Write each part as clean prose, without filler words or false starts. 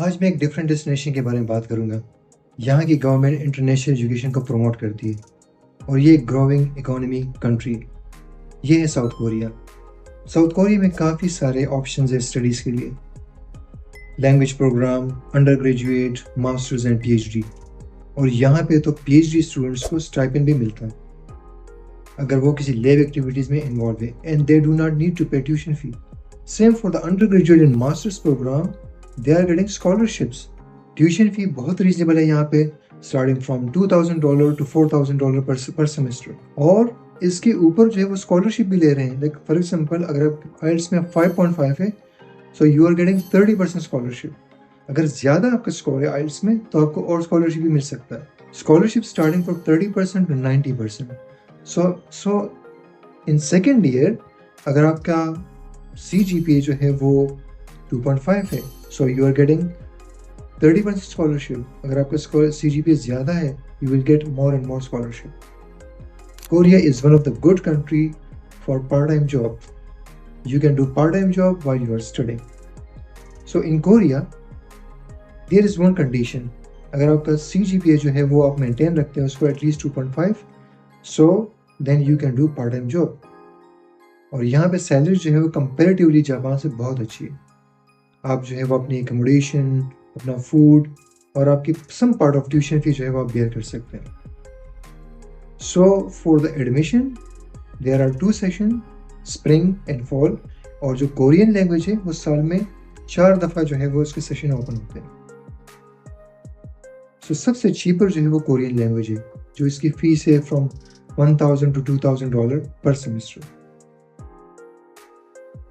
आज मैं एक डिफरेंट डेस्टिनेशन के बारे में बात करूंगा। यहाँ की गवर्नमेंट इंटरनेशनल एजुकेशन को प्रमोट करती है और ये एक ग्रोइंग इकोनॉमी कंट्री। ये है साउथ कोरिया। साउथ कोरिया में काफ़ी सारे ऑप्शंस है स्टडीज़ के लिए। Language program, under graduate, masters and PhD. और यहाँ पे तो पीएचडी स्टूडेंट्स को स्टाइपेंड भी मिलता है अगर वो किसी लैब एक्टिविटीज़ में इन्वॉल्व है, and they do not need to pay tuition fee. Same for the undergraduate and masters programme, they are getting scholarships. Tuition fee बहुत रीजनेबल है यहाँ पे, स्टार्टिंग फ्रॉम $2,000 to $4,000 पर सेमेस्टर। और इसके ऊपर जो है वो स्कॉलरशिप भी ले रहे हैं। लाइक फॉर एग्जाम्पल, अगर आप आइल्स में 5.5 है, so you are getting 30% scholarship. अगर ज़्यादा आपका स्कोर है आइल्स में तो आपको और स्कॉलरशिप भी मिल सकता है। Scholarship starting from 30% to 90%। So in second year अगर आपका CGPA जो है वो 2.5 है, so you are getting 30% scholarship. अगर आपका CGPA ज़्यादा है, you will get more and more scholarship. Korea is one of the good country for part-time job. You can do part-time job while you are studying. So in Korea, there is one condition. अगर आपका CGPA जो है वो आप maintain रखते हैं उसको at least 2.5, so then you can do part-time job. और यहाँ पे सैलरी जो है वो कंपेरेटिवली जापान से बहुत अच्छी है। आप जो है वो अपनी एकोमोडेशन, अपना फूड और आपकी some part of tuition fee जो है वो आप बेयर कर सकते हैं। So for the admission, there are 2 sessions, spring and fall. और जो कोरियन लैंग्वेज है वो साल में 4 दफ़ा जो है वो उसके सेशन ओपन होते हैं। So सबसे चीपर जो है वो कोरियन लैंग्वेज है, जो इसकी फीस है फ्रॉम $1,000 to $2,000 पर सेमेस्टर।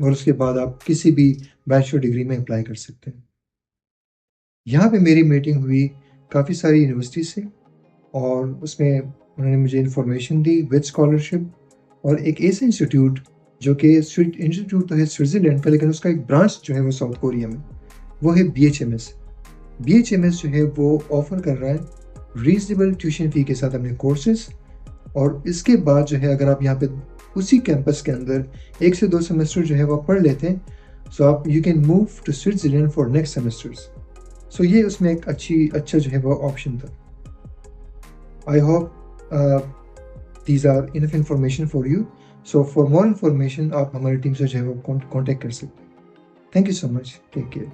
और उसके बाद आप किसी भी बैचलर डिग्री में अप्लाई कर सकते हैं। यहाँ पे मेरी मीटिंग हुई काफ़ी सारी यूनिवर्सिटी से और उसमें उन्होंने मुझे इन्फॉर्मेशन दी विद स्कॉलरशिप। और एक ऐसा इंस्टीट्यूट जो कि इंस्टीट्यूट तो है स्विट्ज़रलैंड का, लेकिन उसका एक ब्रांच जो है वो साउथ कोरिया में, वो है BHMS। BHMS जो है वो ऑफर कर रहा है रीजनेबल ट्यूशन फ़ी के साथ अपने कोर्सेज। और इसके बाद जो है अगर आप यहाँ पे उसी कैंपस के अंदर 1 से 2 सेमेस्टर जो है वो पढ़ लेते हैं, सो आप you can move to Switzerland for next semesters. So ये उसमें एक अच्छा जो है वो ऑप्शन था। I hope these are enough information for you. So for more information आप हमारी टीम से जो है वो कॉन्टेक्ट कर सकते हैं। Thank you so much. Take care.